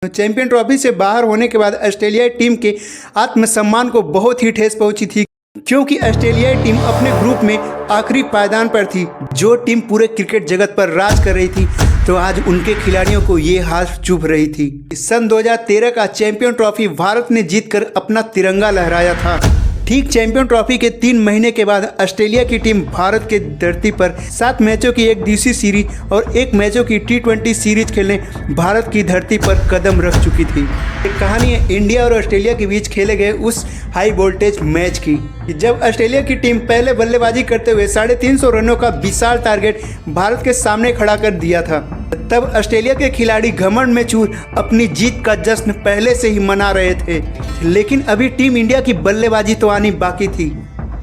Champion trophy से बाहर होने के बाद ऑस्ट्रेलियाई टीम के आत्मसम्मान को बहुत ही ठेस पहुंची थी, क्योंकि ऑस्ट्रेलियाई टीम अपने ग्रुप में आखिरी पायदान पर थी। जो टीम पूरे क्रिकेट जगत पर राज कर रही थी, तो आज उनके खिलाड़ियों को ये हाल चुभ रही थी। सन 2013 का चैंपियन ट्रॉफी भारत ने जीतकर अपना तिरंगा लहराया था। ठीक चैंपियन ट्रॉफी के 3 महीने के बाद ऑस्ट्रेलिया की टीम भारत के धरती पर 7 मैचों की एक दिवसीय सीरीज और 1 मैचों की T20 सीरीज खेलने भारत की धरती पर कदम रख चुकी थी। एक कहानी है इंडिया और ऑस्ट्रेलिया के बीच खेले गए उस हाई वोल्टेज मैच की, जब ऑस्ट्रेलिया की टीम पहले बल्लेबाजी करते हुए 350 रनों का विशाल टारगेट भारत के सामने खड़ा कर दिया था। तब ऑस्ट्रेलिया के खिलाड़ी घमंड में चूर अपनी जीत का जश्न पहले से ही मना रहे थे, लेकिन अभी टीम इंडिया की बल्लेबाजी तो आनी बाकी थी।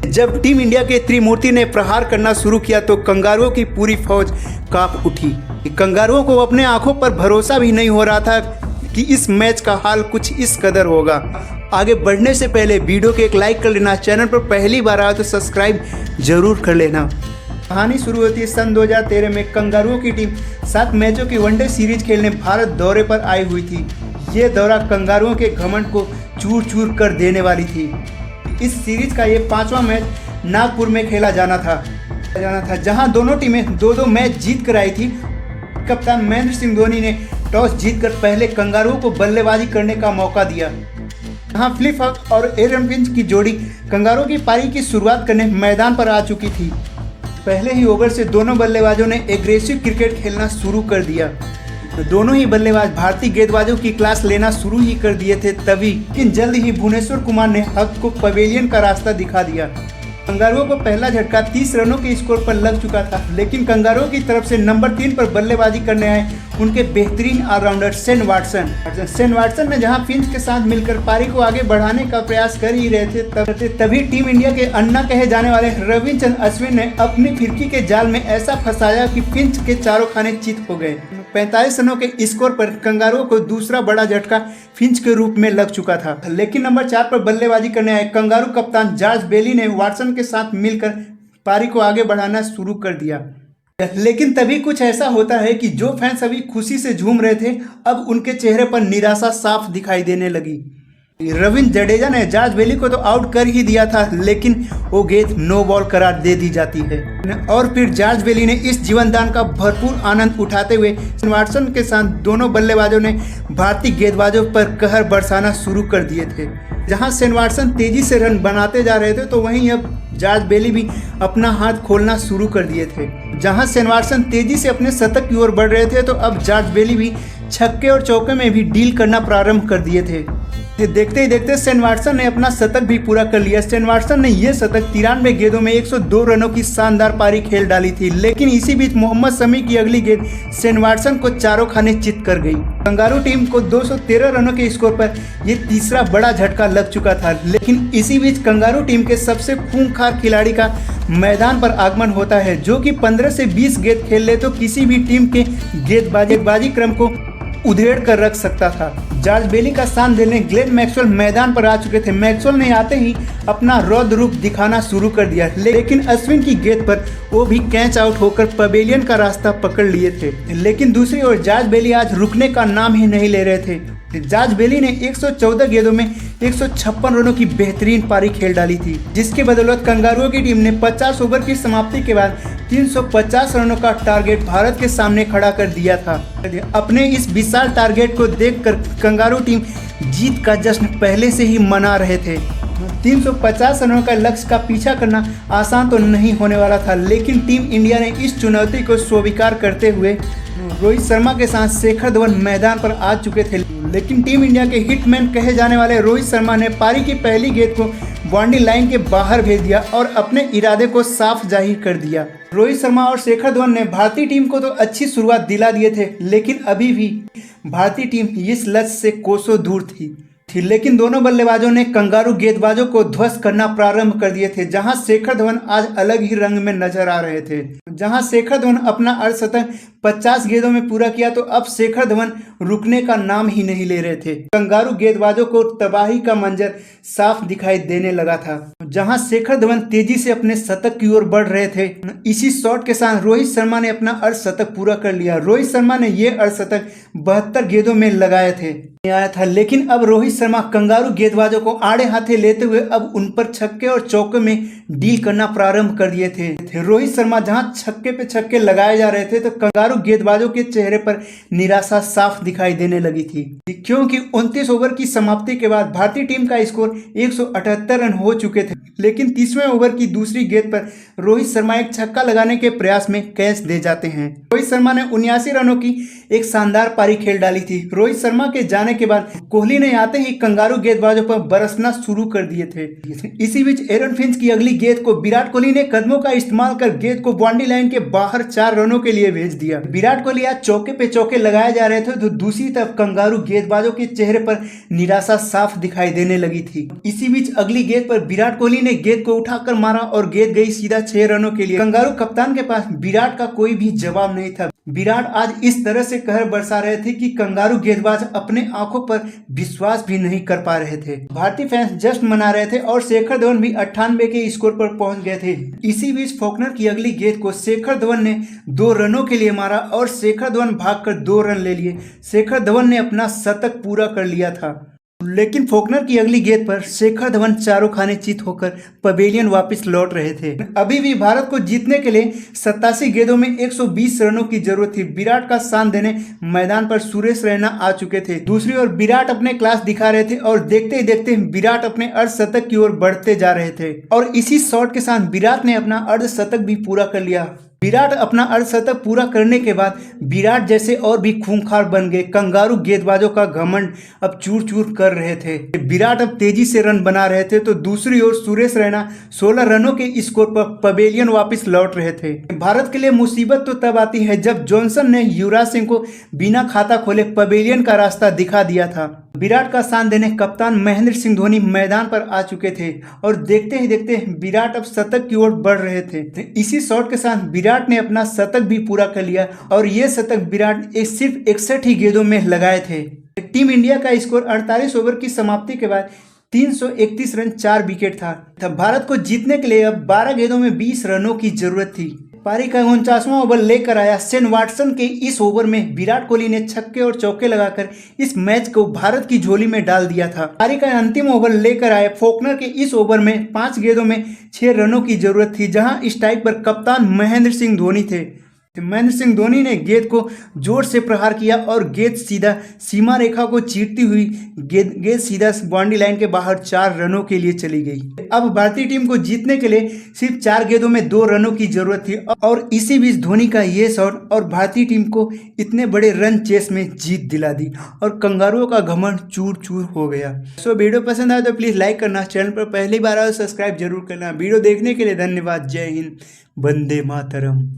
जब टीम इंडिया के त्रिमूर्ति ने प्रहार करना शुरू किया तो कंगारुओं की पूरी फौज कांप उठी। कंगारुओं को अपने आंखों पर भरोसा भी नहीं हो रहा था कि इस मैच का हाल कुछ इस कदर होगा। आगे बढ़ने से पहले वीडियो को एक लाइक कर लेना, चैनल पर पहली बार आया तो सब्सक्राइब जरूर कर लेना। कहानी शुरू होती है सन 2013 में। कंगारुओं की टीम 7 मैचों की वनडे सीरीज खेलने भारत दौरे पर आई हुई थी। ये दौरा कंगारुओं के घमंड को चूर चूर कर देने वाली थी। इस सीरीज का ये 5वां मैच नागपुर में खेला जाना था, जहां दोनों टीमें 2-2 मैच जीत कर आई थी। कप्तान महेंद्र सिंह धोनी ने टॉस जीतकर पहले कंगारुओं को बल्लेबाजी करने का मौका दिया। जहां फिलिप हक और एरन फिंच की जोड़ी कंगारुओं की पारी की शुरुआत करने मैदान पर आ चुकी थी। पहले ही ओवर से दोनों बल्लेबाजों ने एग्रेसिव क्रिकेट खेलना शुरू कर दिया। दोनों ही बल्लेबाज भारतीय गेंदबाजों की क्लास लेना शुरू ही कर दिए थे तभी, लेकिन जल्द ही भुवनेश्वर कुमार ने हक को पवेलियन का रास्ता दिखा दिया। कंगारुओं को पहला झटका 30 रनों के स्कोर पर लग चुका था, लेकिन कंगारुओं की तरफ से नंबर 3 पर बल्लेबाजी करने आए उनके बेहतरीन ऑलराउंडर शेन वाटसन ने जहां फिंच के साथ मिलकर पारी को आगे बढ़ाने का प्रयास कर ही रहे थे, तभी टीम इंडिया के अन्ना कहे जाने वाले रविचंद्रन अश्विन ने अपनी फिरकी के जाल में ऐसा फंसाया कि फिंच के चारों खाने चित हो गए। 45 रनों के स्कोर पर कंगारुओं को दूसरा बड़ा झटका फिंच के रूप में लग चुका था, लेकिन नंबर 4 पर बल्लेबाजी करने आए कंगारू कप्तान जॉर्ज बेली ने वाटसन के साथ मिलकर पारी को आगे बढ़ाना शुरू कर दिया। लेकिन तभी कुछ ऐसा होता है कि जो फैंस अभी खुशी से झूम रहे थे, अब उनके चेहरे पर निराशा साफ दिखाई देने लगी। रविंद्र जडेजा ने जॉर्ज बेली को तो आउट कर ही दिया था, लेकिन वो गेंद नो बॉल करार दे दी जाती है और फिर जॉर्ज बेली ने इस जीवनदान का भरपूर आनंद उठाते हुए वाटसन के साथ दोनों बल्लेबाजों ने भारतीय गेंदबाजों पर कहर बरसाना शुरू कर दिए थे। जहां शेन वाटसन तेजी से रन बनाते जा रहे थे, तो वहीं अब जॉर्ज बेली भी अपना हाथ खोलना शुरू कर दिए थे। जहां शेन वाटसन तेजी से अपने शतक की ओर बढ़ रहे थे, तो अब जॉर्ज बेली भी छक्के और चौके में भी डील करना प्रारंभ कर दिए थे। देखते ही देखते शेन वाटसन ने अपना शतक भी पूरा कर लिया। शेन वाटसन ने यह शतक 93 गेंदों में 102 रनों की शानदार पारी खेल डाली थी, लेकिन इसी बीच मोहम्मद शमी की अगली गेंद शेन वाटसन को चारों खाने चित कर गई। कंगारू टीम को 213 रनों के स्कोर पर यह तीसरा बड़ा झटका लग चुका था, लेकिन इसी बीच कंगारू टीम के सबसे खूंखार खिलाड़ी का मैदान पर आगमन होता है, जो कि 15 से 20 गेंद खेल ले तो किसी भी टीम के गेंदबाजी क्रम को उधेड़ कर रख सकता था। जॉर्ज बेली का स्थान देने ग्लेन मैक्सवेल मैदान पर आ चुके थे। मैक्सवेल ने आते ही अपना रौद्र रूप दिखाना शुरू कर दिया, लेकिन अश्विन की गेंद पर वो भी कैच आउट होकर पवेलियन का रास्ता पकड़ लिए थे। लेकिन दूसरी ओर जॉर्ज बेली आज रुकने का नाम ही नहीं ले रहे थे। जॉर्ज बेली ने 114 गेंदों में 156 रनों की बेहतरीन पारी खेल डाली थी, जिसके बदौलत कंगारुओं की टीम ने 50 ओवर की समाप्ति के बाद 350 रनों का टारगेट भारत के सामने खड़ा कर दिया था। अपने इस विशाल टारगेट को देखकर कंगारू टीम जीत का जश्न पहले से ही मना रहे थे। 350 रनों का लक्ष्य का पीछा करना आसान तो नहीं होने वाला था, लेकिन टीम इंडिया ने इस चुनौती को स्वीकार करते हुए रोहित शर्मा के साथ शेखर धवन मैदान पर आ चुके थे, लेकिन टीम इंडिया के हिटमैन कहे जाने वाले रोहित शर्मा ने पारी की पहली गेंद को बाउंड्री लाइन के बाहर भेज दिया और अपने इरादे को साफ जाहिर कर दिया। रोहित शर्मा और शेखर धवन ने भारतीय टीम को तो अच्छी शुरुआत दिला दिए थे, लेकिन अभी भी भारतीय टीम इस लक्ष्य से कोसों दूर थी। थी, लेकिन दोनों बल्लेबाजों ने कंगारू गेंदबाजों को ध्वस्त करना प्रारंभ कर दिए थे। जहां शेखर धवन आज अलग ही रंग में नजर आ रहे थे। जहां शेखर धवन अपना अर्धशतक 50 गेंदों में पूरा किया तो अब शेखर धवन रुकने का नाम ही नहीं ले रहे थे। कंगारू गेंदबाजों को तबाही का मंजर साफ दिखाई देने लगा था। जहां शेखर धवन तेजी से अपने शतक की ओर बढ़ रहे थे, इसी शॉट के साथ रोहित शर्मा ने अपना अर्धशतक पूरा कर लिया। रोहित शर्मा ने यह अर्धशतक 72 गेंदों में लगाए थे आया था, लेकिन अब रोहित शर्मा कंगारू गेंदबाजों को आड़े हाथे लेते हुए अब उन पर छक्के और चौके में डील करना प्रारंभ कर दिए थे। रोहित शर्मा जहां छक्के पे छक्के लगाए जा रहे थे तो कंगारू गेंदबाजों के चेहरे पर निराशा साफ दिखाई देने लगी थी, क्योंकि 29 ओवर की समाप्ति के बाद भारतीय टीम का स्कोर 178 रन हो चुके थे। लेकिन 30वें ओवर की दूसरी गेंद पर रोहित शर्मा एक छक्का लगाने के प्रयास में कैच दे जाते हैं। रोहित शर्मा ने 79 रनों की एक शानदार पारी खेल डाली थी। रोहित शर्मा के जाने के बाद कोहली ने आते ही कंगारू गेंदबाजों पर बरसना शुरू कर दिए थे। इसी बीच एरन फिंच की अगली गेंद को विराट कोहली ने कदमों का इस्तेमाल कर गेंद को बाउंड्री लाइन के बाहर 4 रनों के लिए भेज दिया। विराट कोहली आज चौके पे चौके लगाए जा रहे थे तो दूसरी तरफ कंगारू गेंदबाजों के चेहरे पर निराशा साफ दिखाई देने लगी थी। इसी बीच अगली गेंद पर विराट कोहली ने गेंद को उठाकर मारा और गेंद गई सीधा 6 रनों के लिए। कंगारू कप्तान के पास विराट का कोई भी जवाब नहीं था। विराट आज इस तरह से कहर बरसा रहे थे कि कंगारू गेंदबाज अपने आंखों पर विश्वास भी नहीं कर पा रहे थे। भारतीय फैंस जश्न मना रहे थे और शेखर धवन भी 98 के स्कोर पर पहुंच गए थे। इसी बीच फॉकनर की अगली गेंद को शेखर धवन ने 2 रनों के लिए मारा और शेखर धवन भागकर 2 रन ले लिए। शेखर धवन ने अपना शतक पूरा कर लिया था, लेकिन फॉकनर की अगली गेंद पर शेखर धवन चारों खाने चित होकर पवेलियन वापस लौट रहे थे। अभी भी भारत को जीतने के लिए 87 गेंदों में 120 रनों की जरूरत थी। विराट का साथ देने मैदान पर सुरेश रैना आ चुके थे। दूसरी ओर विराट अपने क्लास दिखा रहे थे और देखते ही देखते विराट अपने अर्धशतक की ओर बढ़ते जा रहे थे और इसी शॉट के साथ विराट ने अपना अर्धशतक भी पूरा कर लिया। विराट अपना अर्धशतक पूरा करने के बाद विराट जैसे और भी खूंखार बन गए। कंगारू गेंदबाजों का घमंड अब चूर चूर कर रहे थे। विराट अब तेजी से रन बना रहे थे तो दूसरी ओर सुरेश रैना 16 रनों के स्कोर पर पवेलियन वापस लौट रहे थे। भारत के लिए मुसीबत तो तब आती है जब जॉनसन ने युवराज सिंह को बिना खाता खोले पवेलियन का रास्ता दिखा दिया था। विराट का साथ देने कप्तान महेंद्र सिंह धोनी मैदान पर आ चुके थे और देखते ही देखते विराट अब शतक की ओर बढ़ रहे थे। इसी शॉट के साथ विराट ने अपना शतक भी पूरा कर लिया और ये शतक विराट सिर्फ 61 ही गेंदों में लगाए थे। टीम इंडिया का स्कोर 48 ओवर की समाप्ति के बाद 331 रन 4 विकेट था। भारत को जीतने के लिए अब 12 गेंदों में 20 रनों की जरूरत थी। पारी का 49वां ओवर लेकर आया शेन वाटसन के इस ओवर में विराट कोहली ने छक्के और चौके लगाकर इस मैच को भारत की झोली में डाल दिया था। पारी का अंतिम ओवर लेकर आए फॉकनर के इस ओवर में 5 गेंदों में 6 रनों की जरूरत थी, जहां स्ट्राइक पर कप्तान महेंद्र सिंह धोनी थे। महेंद्र सिंह धोनी ने गेंद को जोर से प्रहार किया और गेंद सीधा सीमा रेखा को चीरती हुई गेंद सीधा बाउंड्री लाइन के बाहर 4 रनों के लिए चली गई। अब भारतीय टीम को जीतने के लिए सिर्फ 4 गेंदों में 2 रनों की जरूरत थी और इसी बीच धोनी का ये शॉट और भारतीय टीम को इतने बड़े रन चेस में जीत दिला दी और कंगारुओं का घमंड चूर चूर हो गया। वीडियो पसंद आया तो प्लीज़ लाइक करना, चैनल पर पहली बार आए सब्सक्राइब जरूर करना। वीडियो देखने के लिए धन्यवाद। जय हिंद, वंदे मातरम।